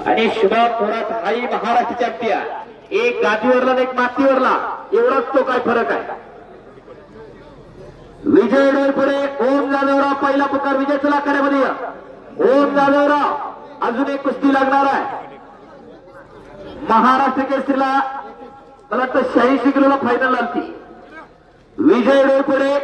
आणि शुभम थोरात हाही महाराष्ट्र चॅम्पियन. एक गादीवरला आणि एक मातीवरला एवढाच तो काय फरक आहे. विजय डोईपुढे ओम जाधवराव पहिला पुकार. विजय चला कड्यामध्ये या. ओम जाधवराव अजून एक कुस्ती लागणार आहे. महाराष्ट्र केसरीला मला वाटतं 86 किलोला फायनल आलती. विजय डोईपुढे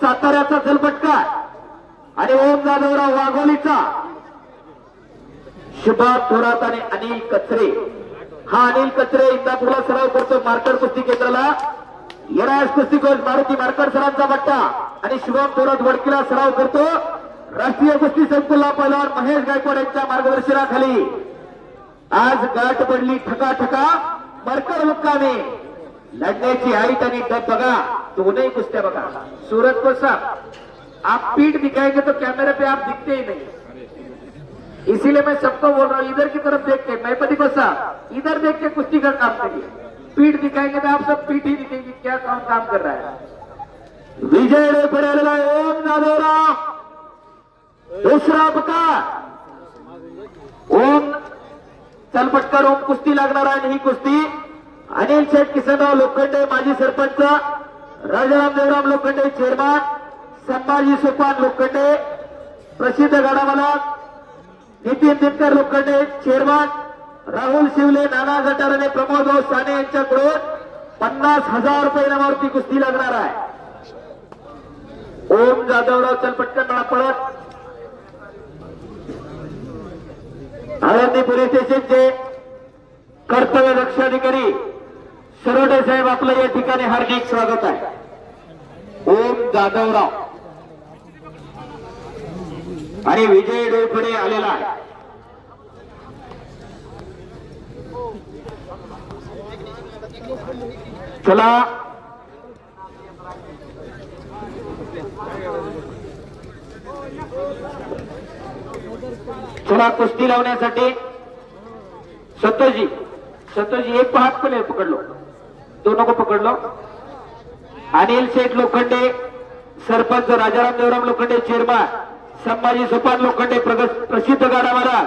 साताऱ्याचा झलपटका आणि ओम जाधवराव वाघोलीचा. शुभम थोरात आणि अनिल कचरे. हा अनिल कचरे इंदापूरला सराव करतो मार्कर कुस्ती केंद्राला. येराज कुस्ती कोच मारुती मार्कर सरांचा बट्टा आणि शुभम थोरात वडकीला सराव करतो. राष्ट्रीय कुस्ती संकुलला पहिलवान महेश गायकवाड यांच्या मार्गदर्शनाखाली आज गाठ पडली ठका मार्कर मुक्कामी. लढण्याची हाईट आणि डब बघा. दोनही कुस्त्या बघा. सूरज को साहब आप पीठ दिखाएंगे तो कैमरे पे आप दिखते ही नहीं, इसीलिए मैं सबको बोल रहा हूँ इधर की तरफ देख के मैपति को साहब इधर देख के कुश्ती का काम करिए. पीठ दिखाएंगे तो आप सब पीठ ही दिखेंगे क्या कौन काम कर रहा है. विजय डोईपुढे आलेला ओम जाधवराव. दुसरा पुकार. ओम चलपटकर ओम कुस्ती लागणार आहे. ही कुस्ती अनिल शेठ किसनराव लोखंडे माजी सरपंच, राजाराम देवराम लोखंडे चेअरमन, संभाजी सोपान लोखंडे प्रसिद्ध गाडावाला, नितीन दिनकर लोखंडे चेअरमन, राहुल शिवले, नाना गटार आणि प्रमोद भाऊ साने यांच्याकडून 50,000 रुपये इनामावरती कुस्ती लागणार आहे. ओम जाधवराव चलपटकर मला पळत आळंदी पोलीस स्टेशनचे कर्तव्य दक्ष अधिकारी सरोडे साहेब आपलं या ठिकाणी हार्दिक स्वागत आहे. ओम जाधवराव आणि विजय डोईपुढे आलेला आहे. चला चला कुस्ती लावण्यासाठी सतोजी एक हात पण पकडलो, दोन नको पकडलो. अनिल शेठ लोखंडे सरपंच, राजाराम देवराम लोखंडे चेअरमन, संभाजी सोपान लोखंडे प्रसिद्ध गाडावाला,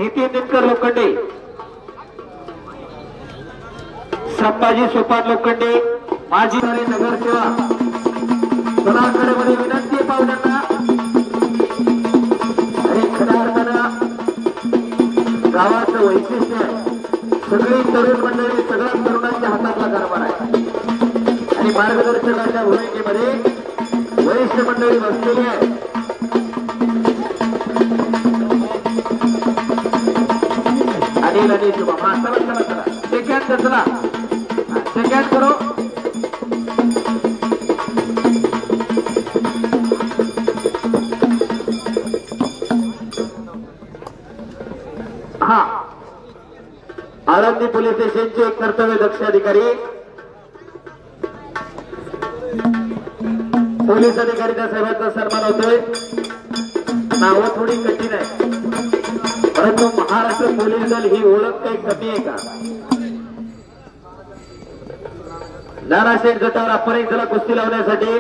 नितीन दिनकर लोखंडे, संभाजी सोपान लोखंडे माजी नगरसेवक. कलाकारांमध्ये विनंती आहे पाहुण्यांना आणि खऱ्या अर्थानं गावाचं वैशिष्ट्य आहे. सगळी तरुण मंडळी सगळ्या तरुणांच्या हातातला कारभार आहे आणि मार्गदर्शकाच्या भूमिकेमध्ये वरिष्ठ मंडळी बसलेली आहे. अनिल आणि शुभम हा चला सेकंड चला सेकंड करो. हा आळंदी पोलीस स्टेशनचे कर्तव्य दक्ष अधिकारी पोलीस अधिकारी त्या साहेबांचा सन्मान होतोय. नावं थोडी कठीण आहे परंतु महाराष्ट्र पोलीस दल ही ओळख काही कमी आहे का. नानाशेठ गटावर आपण एक जरा कुस्ती लावण्यासाठी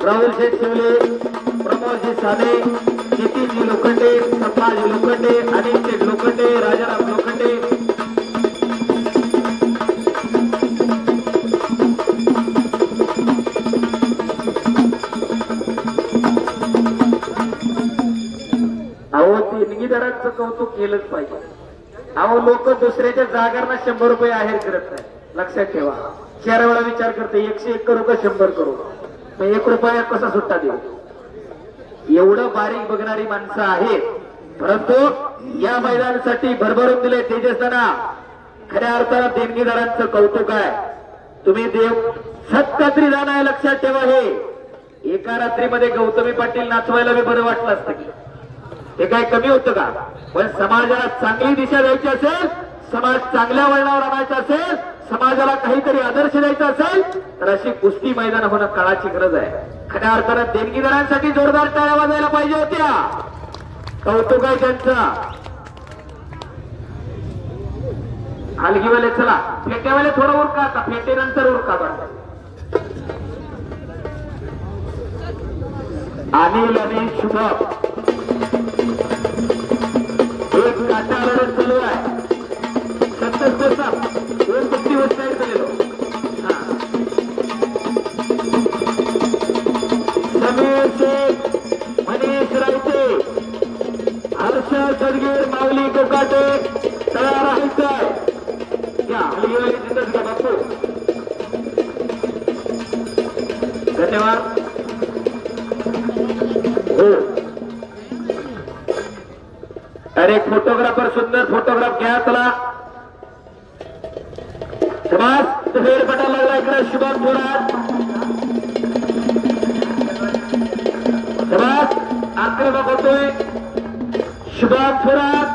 राहुल शेठ शिवले, प्रमोदजी साने, नितीनजी लोखंडे, संभाजी लोखंडे, अनिल शेठ लोखंडे, राजाराम लोखंडे, अहो देणगीदारांचं कौतुक केलंच पाहिजे. अहो लोक दुसऱ्याच्या जागांना 100 रुपये आहेर करत नाही. लक्षात ठेवा. 4 वेळा विचार करते 101 करू का 100 करू. मग 1 रुपया कसा सुट्टा देऊ. एवढं बारीक बघणारी माणसं आहेत परंतु या मैदानासाठी भरभरून दिले तेजस्ताना. खऱ्या अर्थानं देणगीदारांचं कौतुक आहे. तुम्ही देव सत्कात्री जाण आहे. लक्षात ठेवा. हे एका रात्रीमध्ये गौतमी पाटील नाचवायला बी बरं वाटलं असतं की हे काय कमी होतं का. पण समाजाला चांगली दिशा द्यायची असेल, समाज चांगल्या वळणावर आणायचा असेल, समाजाला काहीतरी आदर्श द्यायचा असेल तर अशी कुस्ती मैदान होणं काळाची गरज आहे. खऱ्या अर्थानं देणगीदारांसाठी जोरदार टाळ्या वाजायला पाहिजे होत्या. कौतुक आहे त्यांचं. हलगीवाले चला फेट्यावाले थोडं उरका. आता फेटेनंतर उरका. बरं अनिल आणि शुभम काटा लढत चालू आहे 70 दोन कुस्ती होत नाही गेलेलो समीर शेख मनीष रायते हर्ष सदगीर माऊली कोकाटे तयार आहेत घ्या हलगीवाली जिंदच घ्या बापू धन्यवाद हो अरे फोटोग्राफर सुंदर फोटोग्राफ घ्या चला समाज फेरफटा लागला इकडे शुभम थोरात समाज आक्रमक होतोय शुभम थोरात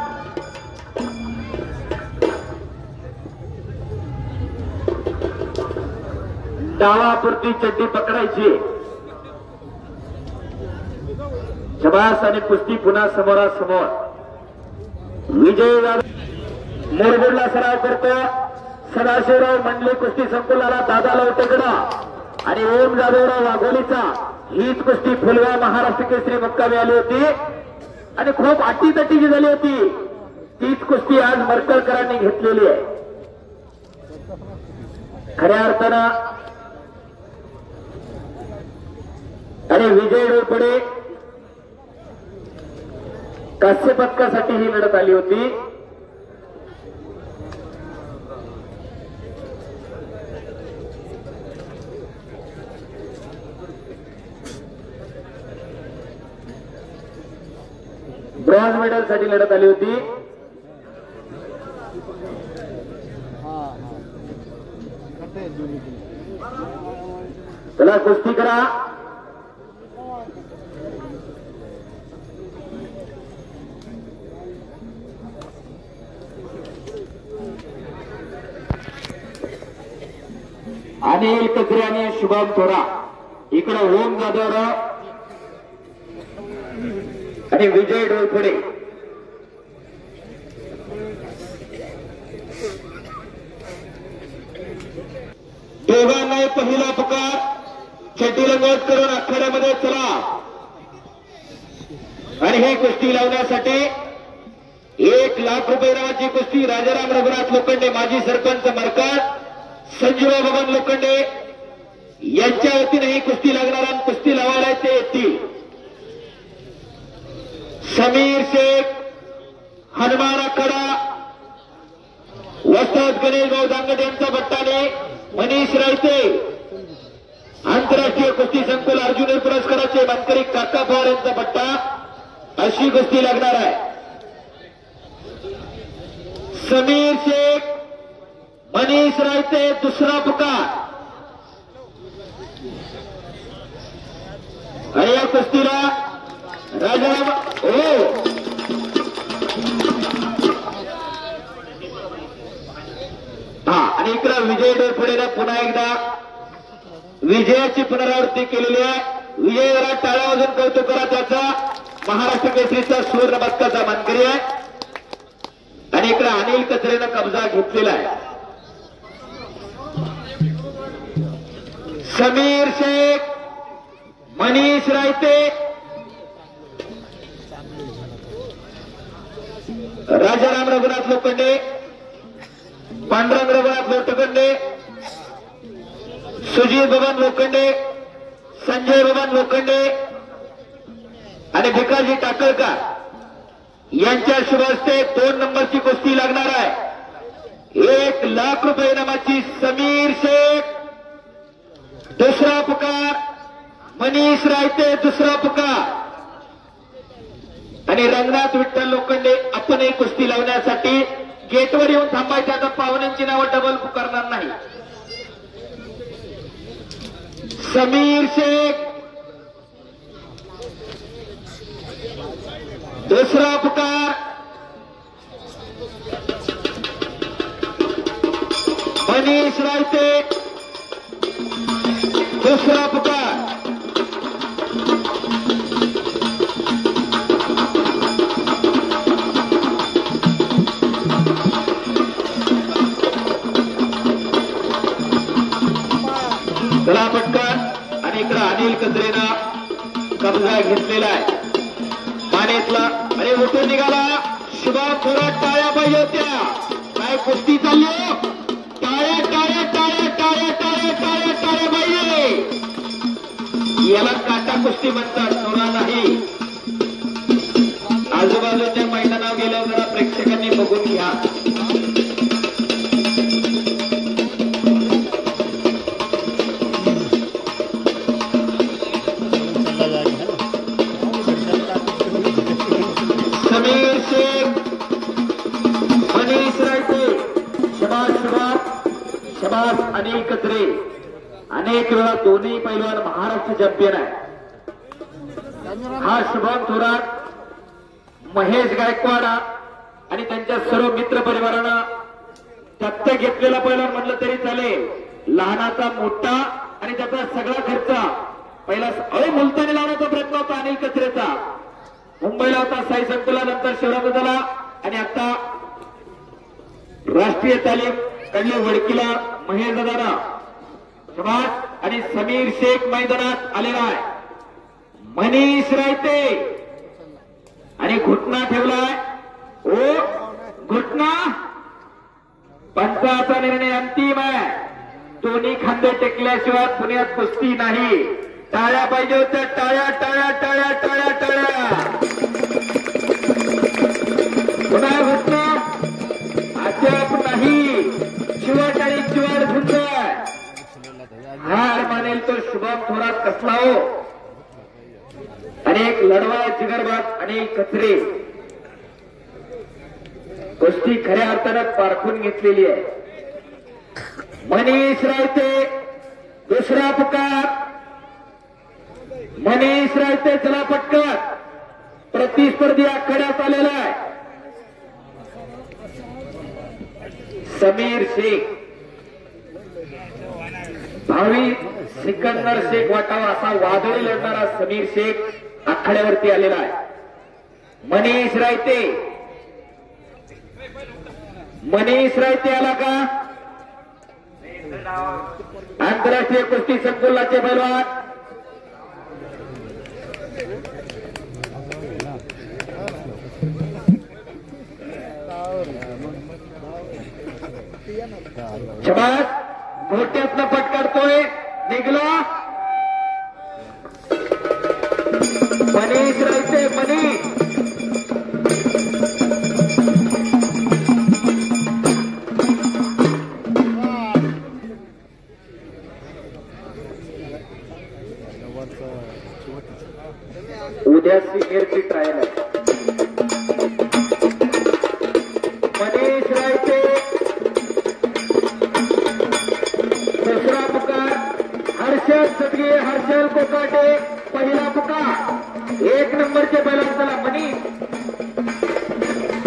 डावापुरती चड्डी पकडायची शबास आणि कुस्ती पुन्हा समोरासमोर विजय मोरगुडला सराव करतो सदाशिवराव मंडली कुस्ती संकुलाला दादा लवटेकडं आणि ओम जाधवराव वाघोलीचा हीच कुस्ती फुलवा महाराष्ट्र केसरी मुक्कामी आली होती आणि खूप अटीतटीची झाली होती तीच कुस्ती आज मरकळकरांनी घेतलेली आहे खऱ्या अर्थानं आणि विजय डोरपडे कांस्य पदकासाठी ही लढत आली होती ब्रॉन्झ मेडल साठी लढत आली होती चला कुस्ती करा अनिल कचरे आणि शुभम थोरा इकडे ओम जाधवराव आणि विजय डोळफोडे दोघांनाही पहिला पुकार छटी रंगत करून आखाड्यामध्ये चला आणि ही कुस्ती लावण्यासाठी 1 लाख रुपये नावाची कुस्ती राजाराम रघुनाथ लोखंडे माजी सरपंच मरकाड संजीव बबन लोखंडे यांच्या वतीने ही कुस्ती लागणार आणि कुस्ती लावायला ते येतील समीर शेख हनुमान आखाडा वस्ताद गणेश भाऊ दांगट यांचा बट्टाने मनीष रायते आंतरराष्ट्रीय कुस्ती संकुल अर्जुन पुरस्काराचे मानकरी काका पवार यांचा बट्टा अशी कुस्ती लागणार आहे समीर शेख मनीष रायते दुसरा पुकार आणि या कुस्तीला राजाराम आणि इकडे विजय डोरफोडेने पुन्हा एकदा विजयाची पुनरावृत्ती केलेली आहे विजयाला टाळ्या वाजून कौतुक करा त्याचा महाराष्ट्र केसरीचा सुवर्ण पदकाचा मानकरी आहे आणि इकडे अनिल कचरेनं कब्जा घेतलेला आहे समीर शेख मनीष रायते राजाराम रघुनाथ लोखंडे पांडुरंग रघुनाथ लोखंडे सुजीत बबन लोखंडे संजय बबन लोखंडे आणि भिकाजी टाकळकर यांच्या शुभ हस्ते 2 नंबरची कुस्ती लागणार आहे 1 लाख रुपये इनामाची समीर शेख दुसरा पुकार मनीष रायते दुसरा पुकार आणि रंगनाथ विठ्ठल लोखंडे आपणही कुस्ती लावण्यासाठी गेटवर येऊन थांबायचे आता पाहुण्यांची नावं डबल पुकारणार नाही समीर शेख दुसरा पुकार मनीष रायते दुसरा पुकार चला पटकन आणि इकडे अनिल कचरेनं कब्जा घेतलेला आहे मानेतला आणि उठून निघाला शुभम थोरात टाळ्या पाहिजे होत्या. काय कुस्ती चालली हो? टाळ्या टाळ्या टाळ्या टाळ्या टाळ्या टाळ्या टाळ्या पाहिजे. याला काटा कुस्ती म्हणतात, थोडा नाही. आजूबाजूच्या मैदानावर गेल्यावर जरा प्रेक्षकांनी बघून घ्या. समीर शेख, मनीष रायते, शबाज शबाज शबाज अनिल कचरे. अनेक वेळा दोन्ही पैलवान महाराष्ट्र चॅम्पियन आहे. हा शुभम थोरात, महेश गायकवाड आणि त्यांच्या सर्व मित्र परिवारानं दत्तक घेतलेला पैलवान म्हटलं तरी चालेल. लहानाचा मोठा आणि त्याचा सगळा खर्च पहिला मुलतानी लावण्याचा प्रयत्न होता अनिल कचरेचा. मुंबईला होता साई संकुला, नंतर शहरात झाला आणि आता राष्ट्रीय तालीम कडली वडकीला महेश दादा शबाज आणि समीर शेख मैदानात आलेला आहे. मनीष रायते आणि घुटना ठेवलाय. ओ घुटना, पंचाचा निर्णय अंतिम आहे. दोन्ही खांदे टेकल्याशिवाय पुण्यात कुस्ती नाही. टाळ्या पाहिजे होत्या. टाळ्या टाळ्या टाळ्या टाळ्या टाळ्या. पुन्हा घुटना अद्याप नाही. चिवट आणि चिवट सुंदर. हार मानेल तो शुभम थोरात कसला हो. आणि एक लढवा जिगरबाज अनिल कचरे. कुस्ती खऱ्या अर्थानं पारखून घेतलेली आहे. मनीष रायते दुसरा पुकार. मनीष रायते चला पटकन. प्रतिस्पर्धी आखाड्यात आलेला आहे. समीर शेख, भावी सिकंदर शेख वाटावा असा वादळी लढणारा समीर शेख आखाड्यावरती आलेला आहे. मनीष रायते, मनीष रायते आला का? आंतरराष्ट्रीय कुस्ती संकुलाचे पैलवान. शबाज मोठ्यातनं पट काढतोय. निघला मनीष रायते. मनीष उद्या सिनियरची ट्रायल आहे. मनीष रायते दुसरा पुकार. हर्षल सदगे, हर्षल कोकाटे पहिला पुकार. एक नंबरचे पैलवान. चला मनीष,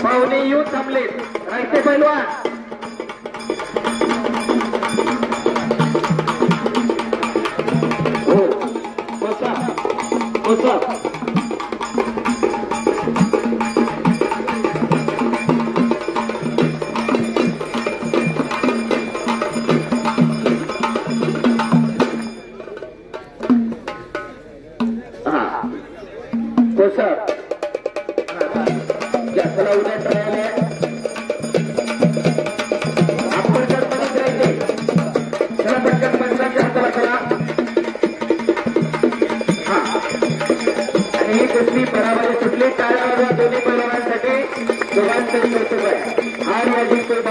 पाहुणे येऊन थांबलेत. रायते पैलवान हो बसा बसा. चला उद्या ट्रायल आहे. आपण गडबडीत राहते. चला पटकन पंचांच्या हाताला करा. हा आणि ही कुस्ती बराबरी सुटली. टाळ्या वाजवा दोन्ही पैलवानांसाठी. दोघांचे कौतुक आहे. हार या जिंकून